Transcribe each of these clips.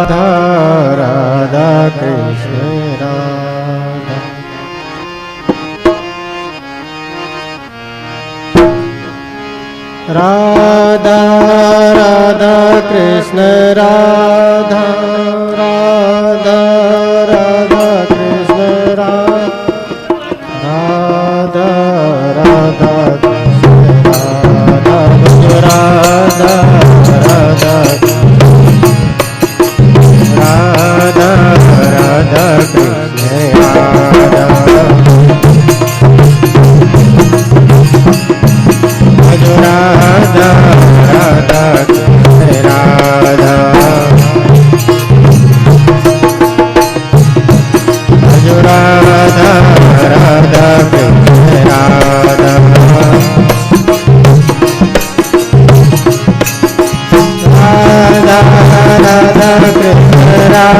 राधा राधा कृष्ण राधा। राधा राधा कृष्ण राधा राधा राधा कृष्ण राधा राधा कृष्ण राधा राधा राधा राधा राधा कृष्ण राधा राधा राधा कृष्ण राधा राधा राधा कृष्ण राधा राधा राधा कृष्ण राधा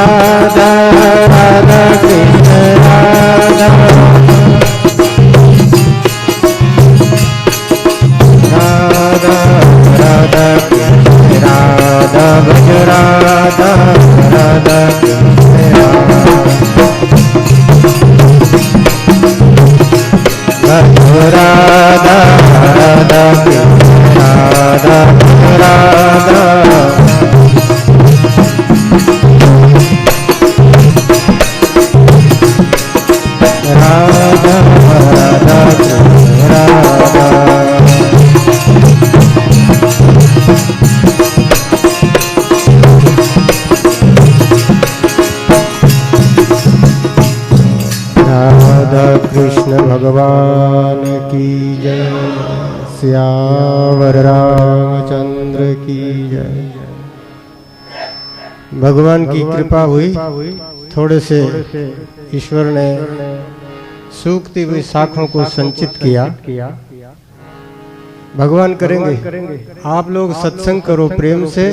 राधा राधा कृष्ण राधा राधा राधा कृष्ण राधा भज राधा राधा कृष्ण भज राधा राधा कृष्ण राधा राधा राधा राधा कृष्ण राधा राधा कृष्ण भगवान की जय। सियावर रामचंद्र की जय। भगवान की कृपा हुई, थोड़े से ईश्वर ने सूखती हुई शाखों को संचित किया। भगवान करेंगे, आप लोग सत्संग करो प्रेम से,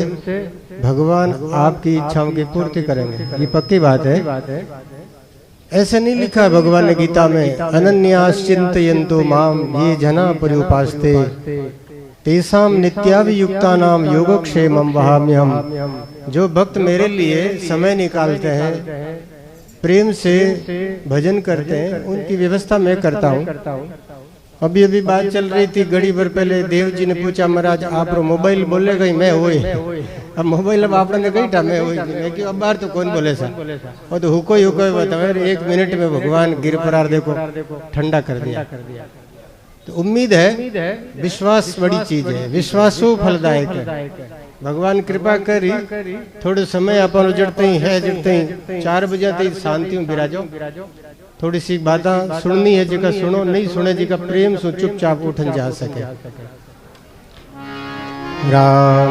भगवान आपकी इच्छाओं की पूर्ति करेंगे, ये पक्की बात है। ऐसे नहीं लिखा है भगवान ने गीता में, अनन्यास चिंतयन्तो माम ये जना पर्युपास्ते तेषां नित्याभियुक्तानां योगक्षेमं वहाम्यहम्। जो भक्त मेरे लिए समय निकालते हैं, प्रेम से भजन करते हैं, उनकी व्यवस्था मैं करता हूँ। अभी अभी बात चल रही थी, घड़ी भर पहले देव जी ने पूछा, महाराज आप मोबाइल बोले गई मैं हुई, अब मोबाइल अब आपने कही था मैं हुई, मैं क्यों अब बार तो कौन बोले सा, और तो हुको ही बताओ, 1 मिनट में भगवान गिर परार देखो ठंडा कर दिया। तो उम्मीद है, विश्वास बड़ी चीज है, विश्वासो फलदायक है। भगवान कृपा करी, थोड़े समय अपन उजड़ते ही है, जड़ते ही 4 बजे तक शांति में बिराजो। थोड़ी सी बातें सुननी है जिका सुनो, नहीं सुने जिका प्रेम सो चुपचाप उठन जा सके। राम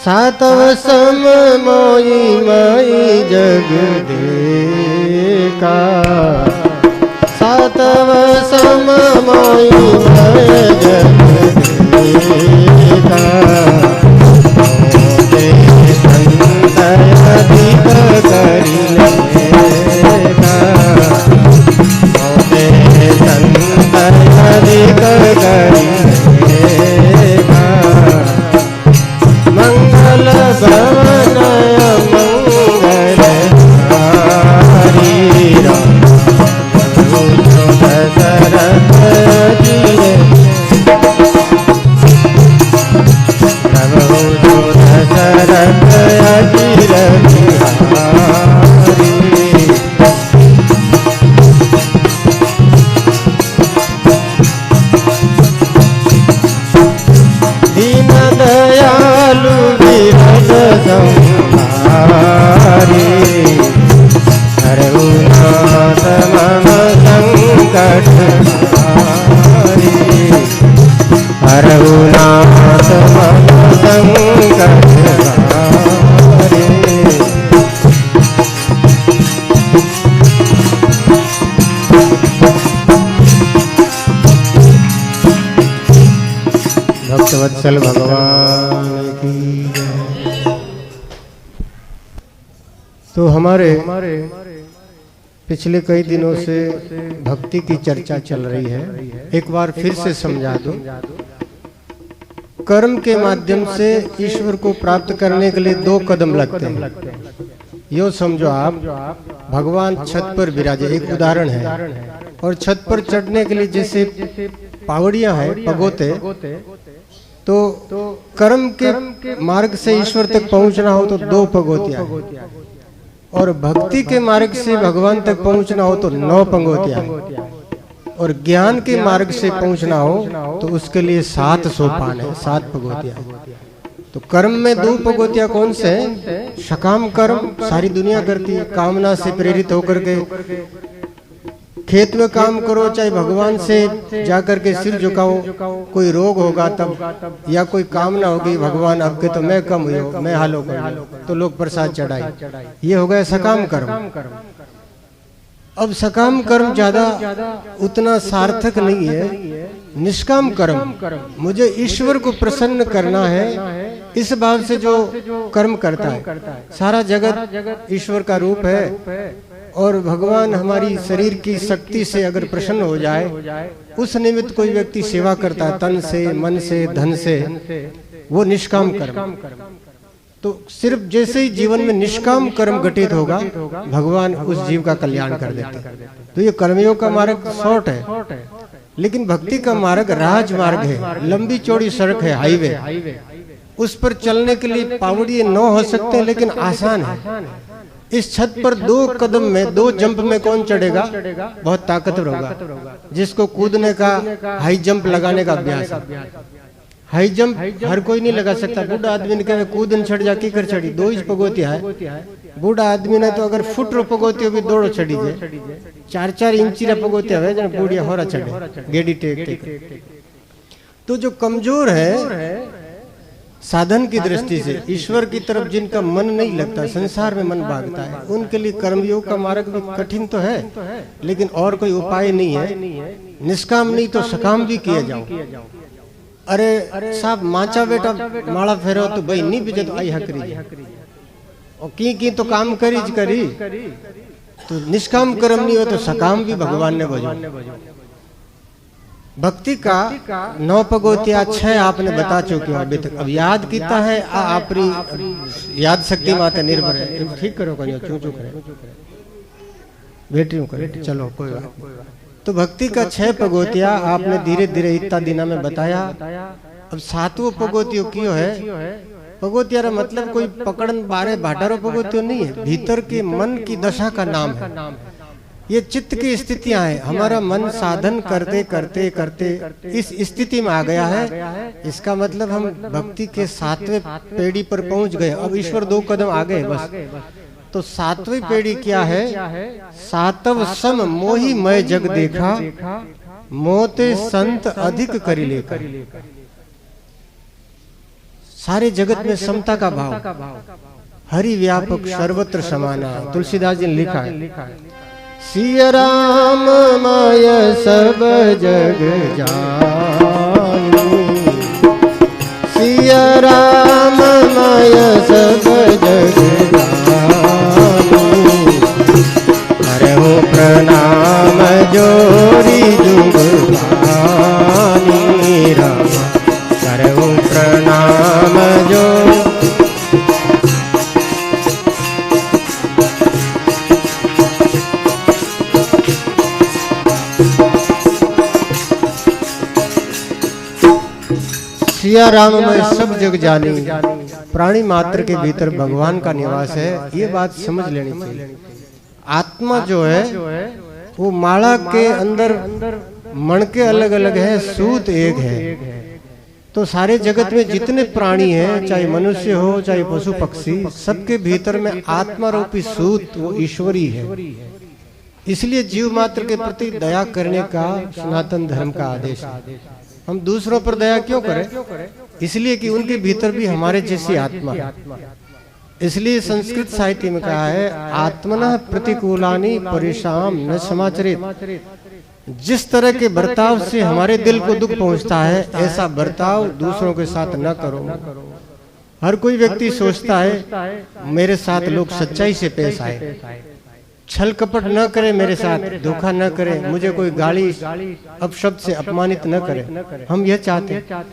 सातव सम मोई मई जग देखा, सातव सम मोई मई जग देखा, अधिक करी अधिक करी मंगल भवन मंगल दशरथ जी दशरथ अजीर दयालु विरज संहारी, हरहु नाथ मम संकट हारी, हरहु नाथ मम संकट हारी। भक्तवत्सल भगवान की जय। तो हमारे पिछले कई दिनों से भक्ति की चर्चा चल रही है, एक बार फिर से समझा दूं। कर्म के माध्यम से ईश्वर को प्राप्त करने के लिए 2 कदम लगते हैं। यो समझो आप, भगवान छत पर विराजे, एक उदाहरण है। और छत पर चढ़ने के लिए जैसे पावड़ियां हैं, पगोते, तो कर्म के मार्ग से ईश्वर तक पहुंचना हो तो 2 पगोतियां, और भक्ति के मार्ग से भगवान तक पहुंचना हो तो 9 पंगोतियां, और ज्ञान के मार्ग से पहुंचना हो तो उसके लिए 7 सोपान है, 7 पगोतियां। तो कर्म में 2 पगोतियां कौन से हैं? सकाम कर्म सारी दुनिया करती है, कामना से प्रेरित होकर के खेत में काम करो, चाहे भगवान से जाकर के सिर झुकाओ, कोई रोग होगा तब, या कोई कामना होगी भगवान आपके तो मैं कम हुई हो, मैं हालो कर, तो लोग प्रसाद चढ़ाए, ये हो गया सकाम कर्म। अब सकाम कर्म ज्यादा उतना सार्थक नहीं है। निष्काम कर्म, मुझे ईश्वर को प्रसन्न करना है, इस भाव से जो कर्म करता है। सारा जगत ईश्वर का रूप है, और भगवान हमारी शरीर की शक्ति से अगर प्रसन्न हो जाए, उस निमित्त कोई व्यक्ति सेवा करता है तन से, मन से, धन से, वो निष्काम कर्म। तो सिर्फ जैसे ही जीवन में निष्काम कर्म घटित होगा, भगवान उस जीव का कल्याण कर देते हैं। तो ये कर्मयोग का मार्ग शॉर्ट है, लेकिन भक्ति का मार्ग राजमार्ग है, लंबी चौड़ी सड़क है, हाईवे। उस पर चलने के लिए पावड़िए 9 हो सकते हैं, लेकिन आसान है। इस छत पर 2 कदम में, 2 जंप में कौन चढ़ेगा? बहुत ताकतवर होगा, जिसको कूदने का, हाई जंप लगाने का अभ्यास है। हाई जंप हर कोई नहीं लगा सकता। बूढ़ा आदमी ने कहा कूदन चढ़ जा, की कर चढ़ी, 2 इंच पगोतिया है। बूढ़ा आदमी ने तो अगर फुट रो पगोतियो भी दौड़ो चढ़ी जाए, 4-4 इंची रा पगोतिया है, जन बूढ़िया होरा चढ़े, गेडी टेक टेक। तो जो कमजोर है साधन की दृष्टि से, ईश्वर की तरफ जिनका मन नहीं लगता, संसार में मन भागता है, उनके लिए कर्मयोग का मार्ग भी कठिन तो है, लेकिन और कोई उपाय नहीं है। निष्काम नहीं तो सकाम भी किया जाओ। अरे साहब माचा बेटा माला फेरो तो भाई नहीं बिजत आई हकरी, और की तो काम करी। तो निष्काम कर्म नहीं हो तो सकाम भी भगवान ने भजो। भक्ति का 9 पगोतिया 6 आपने बता चुके हो अभी तक। अब याद कीता है आपरी याद शक्ति माते निर्भर है। ठीक करो, कहीं चू करे बैटरी करे, चलो कोई बात। तो भक्ति का 6 पगोतिया आपने धीरे धीरे इतना दिना में बताया। अब 7वां पगोतियो क्यों है? पगोतिया मतलब कोई पकड़न बारे भाटारो पगोतियो नहीं है, भीतर के मन की दशा का नाम है। ये चित्त की स्थितियां हैं। हमारा मन साधन करते करते करते इस स्थिति में आ गया है, इसका मतलब हम भक्ति के 7वें पेड़ी पर पहुंच गए। अब ईश्वर 2 कदम आगे बस। तो 7वीं पेड़ी क्या है? 7 सम मोही मय जग देखा, मोते संत अधिक करी लेखा। सारे जगत में समता का भाव, हरि व्यापक सर्वत्र समाना। तुलसीदास जी ने लिखा है, सिया राम माय सब जग जानी, सिया राम माय सब जग जानी, करहु प्रणाम जोरी जुग बानी, रामा करहु प्रणाम जो। सिया राम में सब जग जानी, प्राणी मात्र के भीतर भगवान का निवास है, ये बात समझ लेनी चाहिए। आत्मा जो है वो माला के अंदर मण के अलग अलग है, सूत एक है। तो सारे जगत में जितने प्राणी हैं, चाहे मनुष्य हो चाहे पशु पक्षी, सबके भीतर में आत्मा रूपी सूत वो ईश्वरी है। इसलिए जीव मात्र के प्रति दया करने का सनातन धर्म का आदेश है। हम दूसरों पर दया क्यों करें? इसलिए कि उनके भीतर भी हमारे जैसी आत्मा है। इसलिए संस्कृत साहित्य में कहा है, आत्मनः प्रतिकूलानि परिशाम न समाचरित। जिस तरह के बर्ताव से हमारे दिल को दुख पहुंचता है, ऐसा बर्ताव दूसरों के साथ न करो। हर कोई व्यक्ति सोचता है मेरे साथ लोग सच्चाई से पेश आए, छल कपट न करे मेरे साथ, धोखा न करे, मुझे कोई गाली अपशब्द से अपमानित न करे। हम यह चाहते हैं।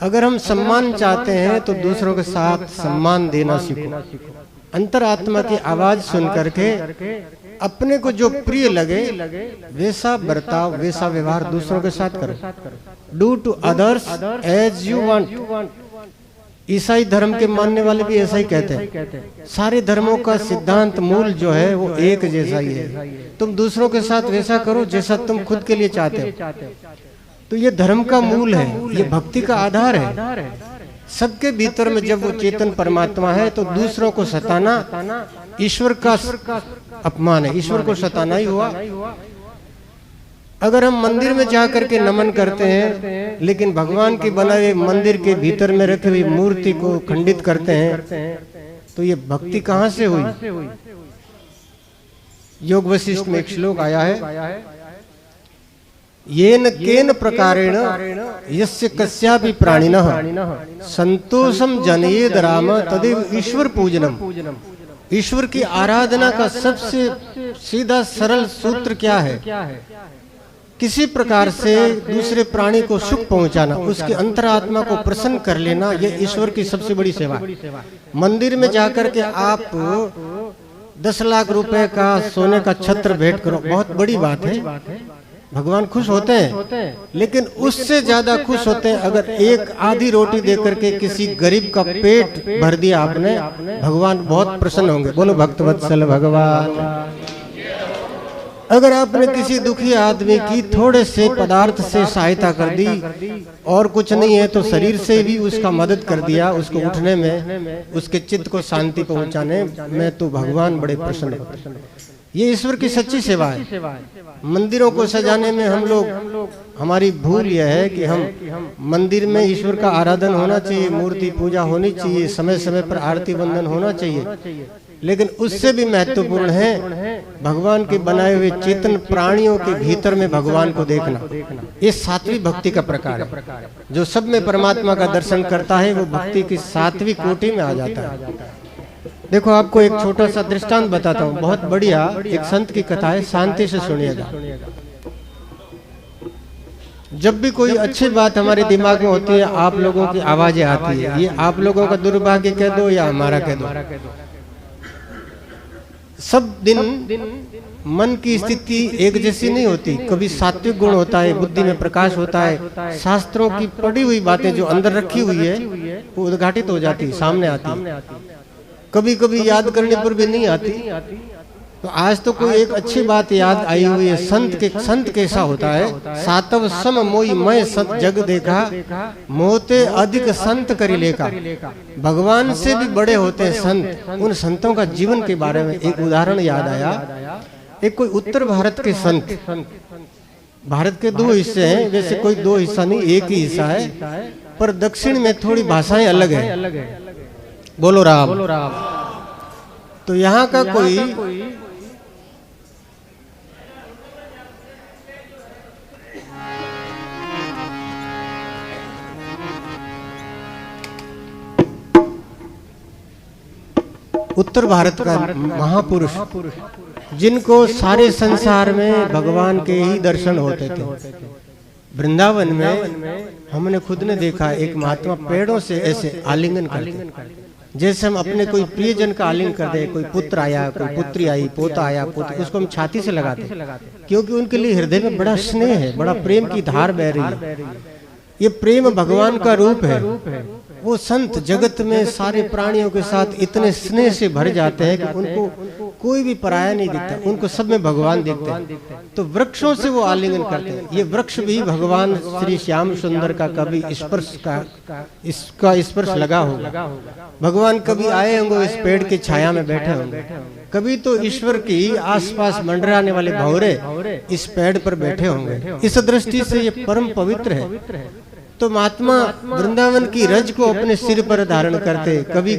अगर हम सम्मान चाहते हैं तो दूसरों के साथ सम्मान देना सीखो। अंतरात्मा की आवाज सुन करके अपने को जो प्रिय लगे वैसा बर्ताव, वैसा व्यवहार दूसरों के साथ करो। Do to others as you want. ईसाई धर्म के मानने वाले भी ऐसा ही कहते हैं। सारे धर्मों का सिद्धांत मूल जो है वो एक जैसा ही है। तुम दूसरों के साथ वैसा करो जैसा तुम खुद के लिए चाहते हो। तो ये धर्म का मूल है, ये भक्ति का आधार है। सबके भीतर में जब वो चेतन परमात्मा है तो दूसरों को सताना ईश्वर का अपमान है, ईश्वर को सताना ही हुआ। अगर हम मंदिर में जा करके नमन करते हैं लेकिन भगवान की बनाए मंदिर के भीतर में रखी हुई मूर्ति को खंडित करते हैं तो ये भक्ति कहाँ से हुई? योग वशिष्ठ में एक श्लोक आया है, येन केन प्रकारेण यस्य कस्यापि प्राणिनः संतोषम जनयेद राम तदेव ईश्वर पूजनम। ईश्वर की आराधना का सबसे सीधा सरल सूत्र क्या है? किसी प्रकार से दूसरे प्राणी को सुख पहुंचाना, उसके अंतरात्मा को प्रसन्न कर लेना, यह ईश्वर की सबसे बड़ी सेवा है। मंदिर में जाकर के आप 10 लाख रुपए का सोने का छत्र भेंट करो, बहुत बड़ी बात है, भगवान खुश होते हैं। लेकिन उससे ज्यादा खुश होते हैं अगर एक आधी रोटी देकर के किसी गरीब का पेट भर दिया आपने, भगवान बहुत प्रसन्न होंगे। बोलो भक्तवत्सल भगवान। अगर आपने किसी दुखी आदमी की थोड़े से पदार्थ से सहायता कर दी और कुछ नहीं है तो शरीर से भी उसका मदद कर दिया, उसको उठने में, उसके चित्त को शांति पहुंचाने में, तो भगवान बड़े प्रसन्न होते हैं। ये ईश्वर की सच्ची सेवा है। मंदिरों को सजाने में हम लोग, हमारी भूल यह है कि हम मंदिर में ईश्वर का आराधन होना चाहिए, मूर्ति पूजा होनी चाहिए, समय समय पर आरती वंदन होना चाहिए। लेकिन उससे भी महत्वपूर्ण है भगवान के बनाए हुए चेतन प्राणियों के भीतर में भगवान को देखना। ये सात्विक भक्ति का प्रकार है। जो सब में परमात्मा का दर्शन करता है वो भक्ति की सात्विक कोटि में आ जाता है। देखो आपको एक छोटा सा दृष्टांत बताता हूँ, बहुत बढ़िया। एक संत की कथा है, शांति से सुनिएगा। जब भी कोई अच्छी बात हमारे दिमाग में होती है आप लोगों की आवाजें आती है। ये आप लोगों का दुर्भाग्य कह दो या हमारा कह दो, सब दिन मन की स्थिति एक जैसी नहीं होती। कभी सात्विक गुण होता है, बुद्धि में प्रकाश होता है, शास्त्रों की पढ़ी हुई बातें जो अंदर रखी हुई है वो उद्घाटित हो जाती, सामने आती। कभी कभी याद करने पर भी नहीं आती। तो आज तो कोई एक अच्छी बात याद आई हुई है। संत कैसा होता है? सातव सम मोई मैं संत जग देखा, मोते अधिक संत करी लेखा। भगवान से भी बड़े होते हैं संत। उन संतों का जीवन के बारे में एक उदाहरण याद आया। एक कोई उत्तर भारत के संत, भारत के 2 हिस्से हैं, वैसे कोई 2 हिस्सा नहीं, एक ही हिस्सा है, पर दक्षिण में थोड़ी भाषाएं अलग है। बोलो राम। तो यहाँ का कोई उत्तर भारत का महापुरुष, जिनको सारे संसार में भगवान के ही दर्शन होते थे। वृंदावन में हमने खुद ने देखा एक महात्मा पेड़ों से ऐसे आलिंगन करते, जैसे हम अपने कोई प्रियजन का आलिंगन करते हैं। कोई पुत्र आया, कोई पुत्री आई, पोता आया, पोती, उसको हम छाती से लगाते, क्योंकि उनके लिए हृदय में बड़ा स्नेह है, बड़ा प्रेम की धार बह रही है। ये प्रेम भगवान का रूप है। वो संत जगत में सारे प्राणियों के साथ इतने स्नेह से भर जाते हैं कि उनको कोई भी पराया नहीं दिखता, उनको सब में भगवान दिखते हैं। तो वृक्षों से वो आलिंगन करते हैं। ये वृक्ष भी भगवान श्री श्याम सुंदर का कभी इसका स्पर्श लगा होगा। भगवान कभी आए होंगे, इस पेड़ की छाया में बैठे होंगे, कभी तो ईश्वर की आसपास मंडराने वाले भंवरे इस पेड़ पर बैठे होंगे। इस दृष्टि से ये परम पवित्र है। तो महात्मा वृंदावन की रज को अपने सिर पर धारण करते, कभी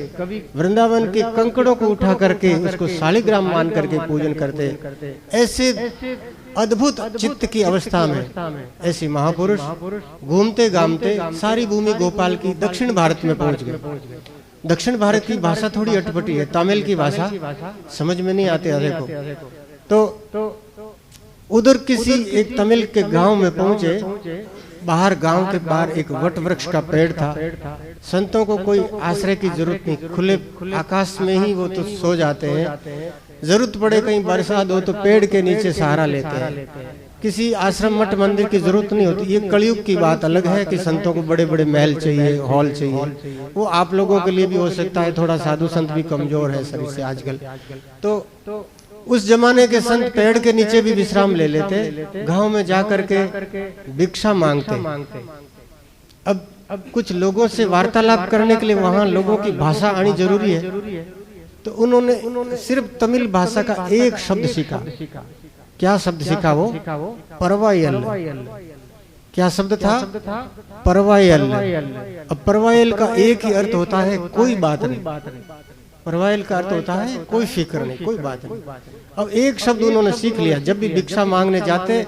वृंदावन के कंकड़ों को उठा करके उसको शालिग्राम मान करके पूजन करते। ऐसे अद्भुत चित्त की अवस्था में ऐसे महापुरुष घूमते घामते सारी भूमि गोपाल की दक्षिण भारत में पहुंच गए। दक्षिण भारत की भाषा थोड़ी अटपटी है, तमिल की भाषा समझ में नहीं आती। देखो तो उधर किसी एक तमिल के गांव में पहुंचे। बाहर गांव के बाहर एक वट वृक्ष का पेड़ था। संतों को कोई आश्रय की जरूरत नहीं, खुले आकाश में ही वो तो सो जाते हैं। जरूरत पड़े कहीं बरसात हो तो पेड़ के नीचे सहारा लेते हैं। किसी आश्रम मठ मंदिर की जरूरत नहीं होती। ये कलयुग की बात अलग है कि संतों को बड़े बड़े महल चाहिए, हॉल चाहिए। वो आप लोगों के लिए भी हो सकता है, थोड़ा साधु संत भी कमजोर है शरीर से आजकल। तो उस जमाने के संत पेड़ के नीचे भी विश्राम ले लेते, गांव में जाकर के भिक्षा मांगते। अब कुछ लोगों से वार्तालाप करने के लिए वहां लोगों की भाषा आनी जरूरी है। तो उन्होंने सिर्फ तमिल भाषा का एक शब्द सीखा। क्या शब्द सीखा वो? परवायल। क्या शब्द था? परवायल। अब परवायल का एक ही अर्थ होता है कोई बात नहीं। परवायल का अर्थ होता है कोई फिक्र नहीं, कोई बात नहीं। अब एक शब्द उन्होंने सीख लिया। जब भी भिक्षा मांगने जाते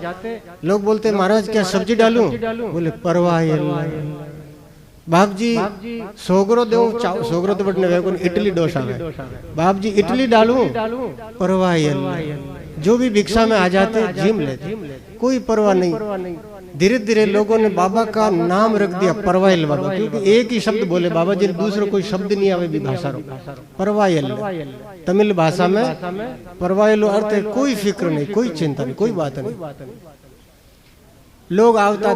लोग बोलते महाराज क्या सब्जी डालूं? बोले परवायल। बाप जी सोगरो दो, सोगरो तो बटने वे इडली डोसा है। बाप जी इडली डालूं? परवायल। जो भी भिक्षा में आ जाते झीम लेते, कोई परवाह नहीं। धीरे धीरे लोगों ने बाबा का नाम रख दिया परवायल बाबा, क्योंकि एक ही शब्द बोले बाबा जी, दूसरा कोई शब्द नहीं आवे भी भाषा रो। परवायल तमिल भाषा में परवायल अर्थ है कोई फिक्र नहीं, कोई चिंता नहीं, कोई बात नहीं। लोग आवता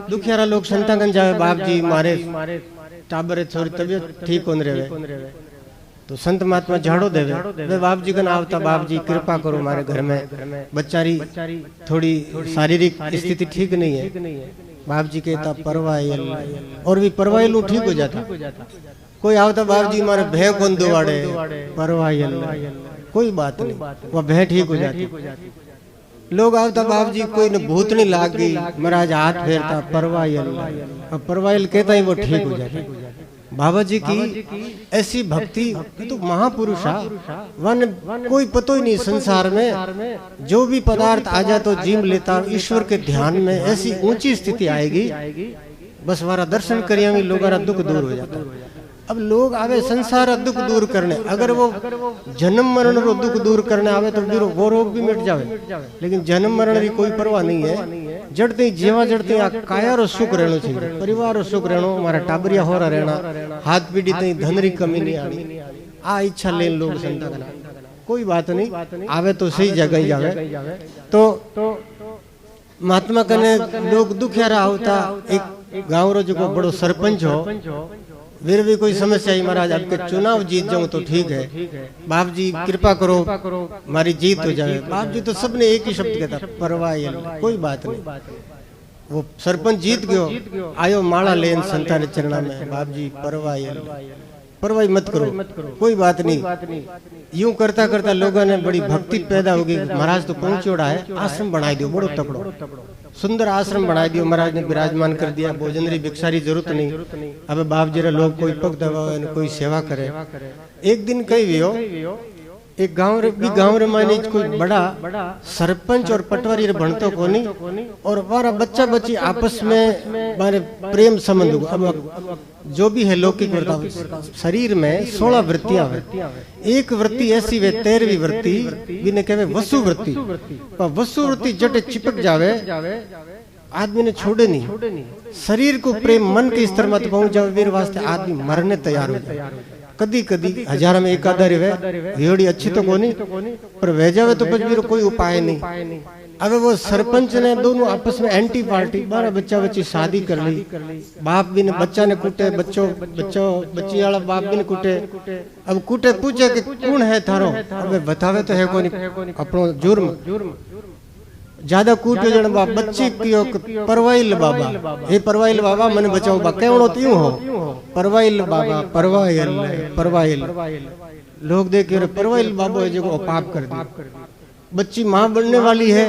दुखियारा लोग संतागंज जावे, बाप जी मारे टाबरे थोड़ी तबियत ठीक होने रहे तो संत महात्मा झाड़ो देवे। वे बाप जी कन आवता, बाप जी कृपा करो हमारे घर में बच्चारी थोड़ी शारीरिक स्थिति ठीक नहीं है। बाप जी कहता परवायल, और भी परवायल ठीक हो जाता। कोई आवता, बाप जी हमारे भय कौन दुआड़े? परवायल। कोई बात नहीं, वह भय ठीक हो जाती। लोग आवता, बाप जी कोई ने भूतनी लाग गई, महाराज हाथ फेरता परवायल। अब परवायल कहता ही वो ठीक हो जाता। बाबा जी की ऐसी भक्ति तो महापुरुष वन कोई पतो ही नहीं संसार में। जो भी पदार्थ आ जाए तो जीव लेता, ईश्वर के ध्यान में ऐसी ऊंची स्थिति आएगी, बस हमारा दर्शन करिए लोग दुख दूर हो जाता। अब लोग आवे संसार दुख दूर करने, अगर वो जन्म मरण रो दुख दूर करने आवे तो फिर वो रोग भी मिट जावे। लेकिन जन्म मरण की कोई परवाह नहीं है। जड़ते जीवा जड़ते आ काया रो सुख रहना चाहिए, परिवार रो सुख रहना, हमारा टाबरिया हो रहा रहना, हाथ पीढ़ी तई धन री कमी नहीं आनी। आ इच्छा ले लोग संता का कोई बात नहीं, आवे तो सही जगह ही जावे। तो महात्मा कने लोग दुखियारा होता। एक गाँव रो जो बड़ो सरपंच हो, फिर भी कोई समस्या ही महाराज आपके चुनाव जीत जाऊं तो ठीक है, बाप जी कृपा करो हमारी जीत हो जाए। बाप जी तो सबने एक ही शब्द कहता परवायल, कोई बात नहीं। वो सरपंच जीत गयो, आयो माला लेन संता ने चरणा में, बाप जी परवायल, परवाही मत करो, कोई बात नहीं। यूं करता करता लोगों ने बड़ी भक्ति पैदा होगी। महाराज तो पहुंचोड़ा है, आश्रम बनाई दियो बड़ो तकड़ो, सुंदर आश्रम बनाई दियो। महाराज ने विराजमान कर दिया, भोजन री भिक्षारी जरूरत नहीं। अब बाप जी लोग कोई पग दबावे, कोई सेवा करे। एक दिन कही भी एक गांव रे माने कोई बड़ा सरपंच और पटवारी रे भणतो कोनी, और हमारा बच्चा बच्ची आपस में मारे प्रेम संबंध हो। अब जो भी है लौकिक वृत्ति, शरीर में 16 वृत्तियां हैं। एक वृत्ति ऐसी वे 13वीं वृत्ति बिने कहवे वसु वृत्ति। वसु वृत्ति जटे चिपक जावे आदमी ने छोड़े नहीं। शरीर को प्रेम मन के स्तर मत पहुंच जावे, वीर वास्ते आदमी मरने तैयार हो जाए। कदी कदी हजार में एक आधा रहे, भेड़ी अच्छी तो कोनी, पर वह जावे तो कुछ भी कोई उपाय नहीं। अब वो सरपंच ने दोनों आपस में एंटी पार्टी, 12 बच्चा बच्ची शादी कर ली। बाप भी ने बच्चा ने कूटे, बच्ची वाला बाप भी ने कूटे। अब कूटे पूछे कि कौन है थारो? अब बतावे तो है कोनी अपनो जुर्म। ज्यादा कूटे जन बाप बच्ची कियो परवाइल बाबा, हे परवाइल बाबा मने बचाओ बा केवणो त्यूं हो परवाइल बाबा, परवाइल। लोग देखे परवाइल बाबो है जो पाप कर दी। बच्ची माँ बनने वाली है,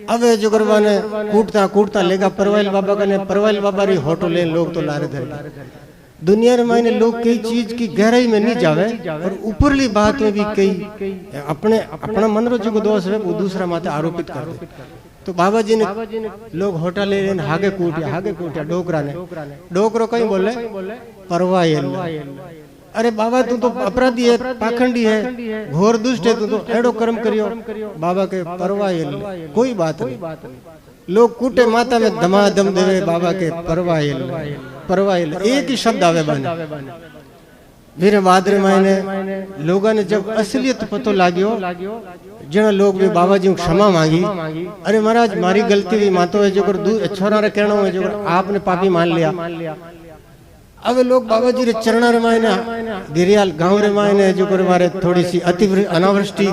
अब जो करवा ने कूटता लेगा परवाइल बाबा का ने, परवाइल बाबा री होटो ले लोग तो लारे धर। दुनिया रे मायने लोग कई चीज की गहराई में नहीं जावे, और ऊपरली बात में भी कई अपना मन रो जो दोष है वो दूसरा माथे आरोपित कर दे। तो बाबा जी ने लोग होटल ले लेन हागे कूटिया डोकरा ने, डोकरो कहीं बोले परवाइल। अरे बाबा तू तो अपराधी है, पाखंडी है, घोर दुष्ट है, तू तो एड़ो कर्म करियो। बाबा के परवाह कोई बात नहीं। लोग कूटे माता में धमाधम देवे, बाबा के परवाह एक ही शब्द आवे बने। फिर भाद्र महीने लोगों ने जब असलियत पतो लाग्यो, जना लोग भी बाबा जी क्षमा मांगी। अरे महाराज मारी गलती भी मातो है, जो छोरा रे कहना है, जो आपने पापी मान लिया। अब लोग बाबा जी रे चरणा रे मायने गिरियाल गांव रे मायने जो कर मारे थोड़ी सी अति अनावृष्टि,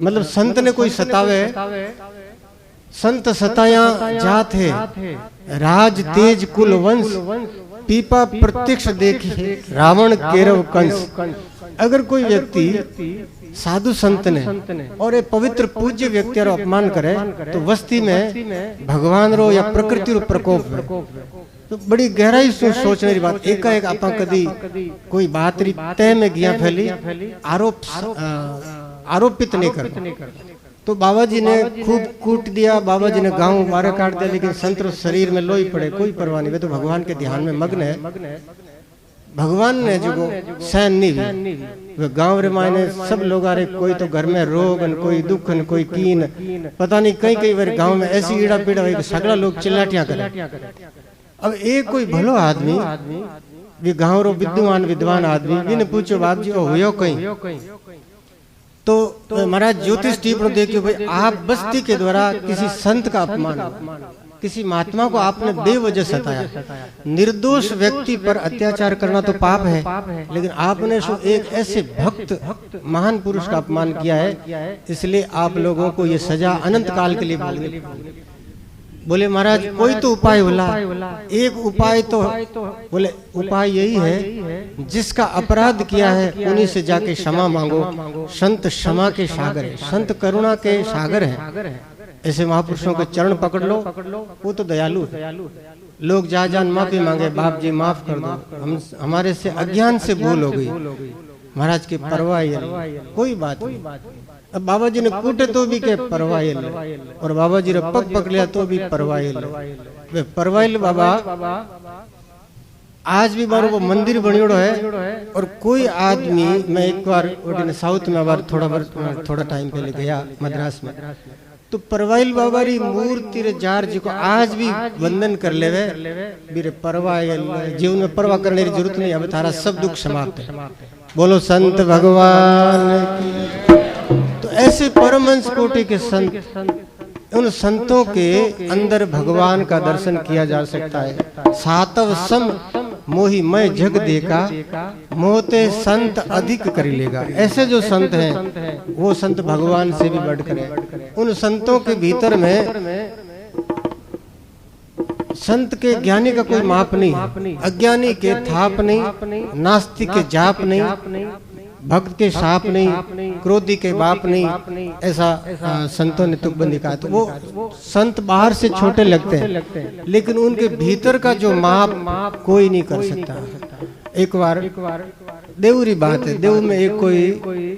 मतलब संत ने कोई सतावे, संत सताया जात है, राज तेज कुल वंश, पीपा प्रत्यक्ष देखे रावण केरव कंस। अगर कोई व्यक्ति साधु संत ने और एक पवित्र पूज्य व्यक्ति रो अपमान करे तो वस्ती में भगवान रो या प्रकृति रो प्रकोप है। तो बड़ी गहराई से सोचने की बात। एकाएक आपा कदी कोई बात री तय में गया फैली आरोपित नहीं कर। तो बाबा जी ने खूब कूट दिया, बाबा जी ने गांव बारह काट दिया, लेकिन संत शरीर में लोई पड़े, कोई परवाह नहीं। वे तो भगवान के ध्यान में मग्न है। भगवान ने जो सहन नहीं वे गांव रे मायने सब लोग आ रहे, कोई तो घर में रोग न कोई दुख न कोई कीन, पता नहीं कई कई बार गांव में ऐसी ईड़ा पीड़ा हुई सगड़ा लोग चिल्लाटियां करे। अब एक कोई भलो आदमी भी गांव रो विद्वान आदमी भी ने पूछो बाप जी हुयो कहीं, तो महाराज ज्योतिष टिप्पणी देखियो भाई आप बस्ती के द्वारा किसी संत का अपमान, किसी महात्मा को आपने बेवजह सताया। निर्दोष व्यक्ति पर अत्याचार करना तो पाप है, लेकिन आपने एक ऐसे भक्त महान पुरुष का अपमान किया है, इसलिए आप लोगों को ये सजा अनंत काल के लिए भोगनी। बोले महाराज कोई तो उपाय बोला। एक उपाय तो बोले उपाय यही है जिसका अपराध किया है उन्हीं से जाके क्षमा मांगो। संत क्षमा के सागर है, संत करुणा के सागर है। ऐसे महापुरुषों के चरण पकड़ लो, वो तो दयालु है। लोग जा जान माफी मांगे, बाप जी माफ कर दो, हमारे से अज्ञान से भूल हो गई। महाराज की परवाह कोई बात नहीं। अब बाबा जी ने कूटे तो भी के परवाह, और बाबा जी ने पग पकड़ लिया तो भी परवाह। परवाह बाबा आज भी बार वो मंदिर बनियोड़ो है। और कोई आदमी, मैं एक बार साउथ में बार थोड़ा टाइम पहले गया मद्रास में, तो परवाइल बाबा री मूर्ति रे जार जी को आज भी वंदन कर लेवे। बीरे परवाइल जीवन में परवाह करने की जरूरत नहीं, अब तारा सब दुख समाप्त है। बोलो संत भगवान की। तो ऐसे परमहंस कोटि के संत, उन संतों के अंदर भगवान का दर्शन किया जा सकता है। सातव सम मोहि मैं जग देखा, मोहते संत अधिक कर लेगा। ऐसे जो संत हैं वो संत भगवान से भी बढ़कर हैं। उन संतों के भीतर में संत के ज्ञानी का कोई माप नहीं, अज्ञानी के थाप नहीं, नास्तिक के जाप नहीं, भक्त के साप नहीं, क्रोधी के बाप नहीं। ऐसा संतों ने तुकबंदी कहा। तो वो संत बाहर से छोटे लगते हैं, लेकिन उनके भीतर का जो माप कोई नहीं कर सकता। एक बार देवरी बात है, देव में एक कोई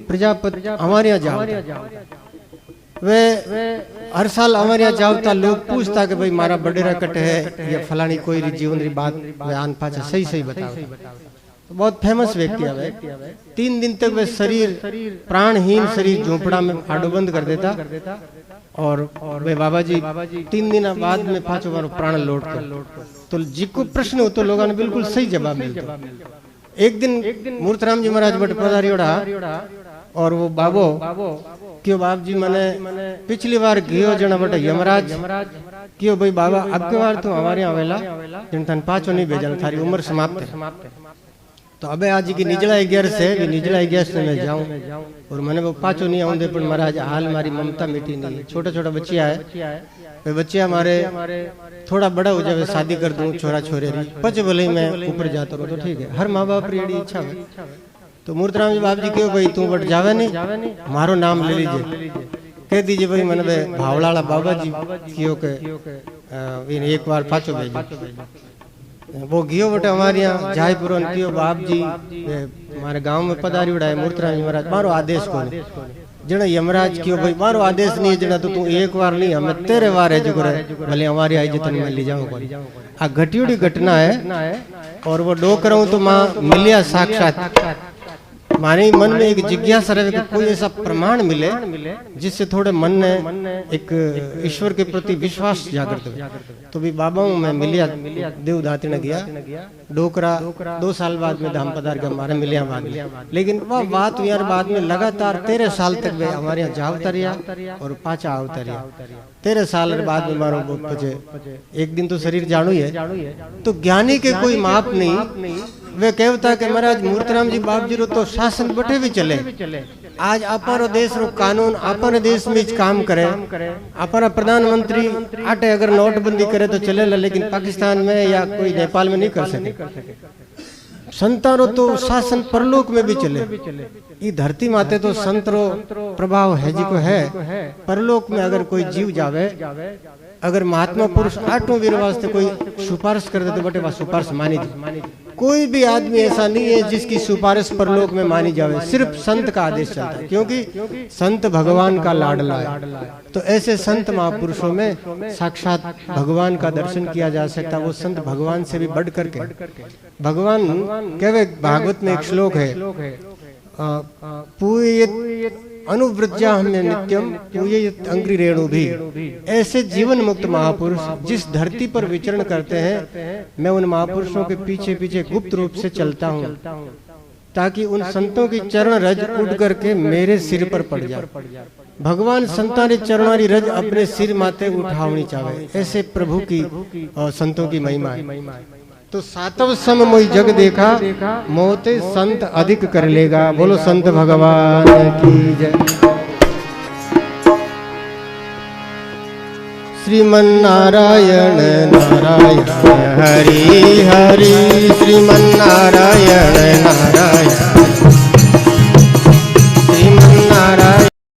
प्रजापति हमारे यहाँ जाओ, वे हर साल हमारे यहाँ जाओता, लोग पूछता कि भाई मारा बडेरा कट है या फलानी कोई जीवन री बात बयान पाचा सही बताओ। तो बहुत फेमस व्यक्ति है। 3 दिन तक वे शरीर प्राणहीन शरीर झोपड़ा में फाड़ो बंद कर देता, और वे बाबा जी 3 दिन बाद में पांचों बार प्राण लौट कर। तो जिको प्रश्न हो तो लोगों ने बिल्कुल सही जवाब मिलता। एक दिन मूर्तराम जी महाराज बट पधारियोड़ा, और वो बाबो क्यों बाप जी मैंने पिछली बार गयो जना बटे यमराज क्यों भाई बाबा अब के बार तो हमारे यहाँ वेला जिन तन पांचों नहीं भेजा, थारी उम्र समाप्त है। तो अबे आज की निजला 11 से निजला 11 से मैं जाऊं, और मैंने वो पांचों नहीं आऊंदे, पर महाराज हाल मारी ममता मिटी नहीं है। छोटा छोटा बच्चिया है, वे बच्चिया हमारे थोड़ा बड़ा हो जाए शादी कर दूं छोरा छोरे री, पच भले मैं ऊपर जाता रहूं। तो ठीक है, हर माँ बाप री इच्छा है। तो मूर्तराम जी बाप जी क्यों भाई तू बट जावे नहीं, मारो नाम ले लीजिए, कह दीजिए भाई मैंने भावलाला बाबा जी क्यों के एक बार पाचो भेजो। वो गियो बटे हमारे यहाँ जायपुर कियो बाप जी हमारे गांव में पधारी उड़ाए मूर्तराम जी महाराज, मारो आदेश को जने यमराज कियो भाई मारो आदेश नहीं है जने तो तू एक बार नहीं हमें तेरे बार है जो करे भले हमारी आई जतन में ले जाऊं आ घटियोड़ी घटना है और वो डो कराऊं तो मां मिलिया साक्षात मारे मन में एक जिज्ञासा रहे कि कोई ऐसा प्रमाण मिले जिससे थोड़े मन में एक ईश्वर के प्रति विश्वास जागृत हो। तो भी बाबाओं में मिलिया देवदाती ने गया डोकरा 2 साल बाद में धाम पधार के हमारे मिलिया बाद में, लेकिन वह बात यार बाद में लगातार 13 साल तक वे हमारे यहाँ जा उतरिया और पाचा उतरिया 13 साल बाद में मारो बहुत पचे एक दिन तो शरीर जानू है। तो ज्ञानी के कोई माप नहीं, वे कहता कि महाराज मूर्तिराम जी बाप जी रो तो शासन बटे भी चले। आज अपना देश रो कानून अपने देश में काम करे, अपना प्रधानमंत्री आटे अगर नोटबंदी करे तो चले, लेकिन पाकिस्तान में या कोई नेपाल में नहीं कर सके। संतारो तो शासन परलोक में भी चले। ये धरती माते तो संतरो प्रभाव है जी को है। परलोक में अगर कोई जीव जावे, अगर महात्मा पुरुष आठों वीर वास्ते कोई सिफारिश कर देते बटे वह सिफारिश मानी जाए। कोई भी आदमी ऐसा नहीं है जिसकी सिफारिश परलोक में मानी जावे, सिर्फ संत का आदेश चलता है, क्योंकि संत भगवान का लाडला है। तो ऐसे संत महापुरुषों में साक्षात भगवान का दर्शन किया जा सकता। वो संत भगवान से भी बढ़ करके भगवान कहवे भागवत में एक श्लोक है पूयेत अनुव्रज्या हमें नित्यम पूयेत अंग्री रेणु भी। ऐसे जीवन मुक्त महापुरुष जिस धरती पर विचरण करते हैं, मैं उन महापुरुषों के पीछे पीछे गुप्त रूप से चलता हूँ ताकि उन संतों की चरण रज उठ करके मेरे सिर पर पड़ जाए। भगवान संतारी चरणारी रज अपने सिर माथे उठावनी चाहे, ऐसे प्रभु की और संतों की महिमा है। तो सातव सम मोई जग देखा मोते संत अधिक कर लेगा। बोलो संत भगवान की जय। श्रीमन नारायण नारायण हरि हरि, श्रीमन नारायण नारायण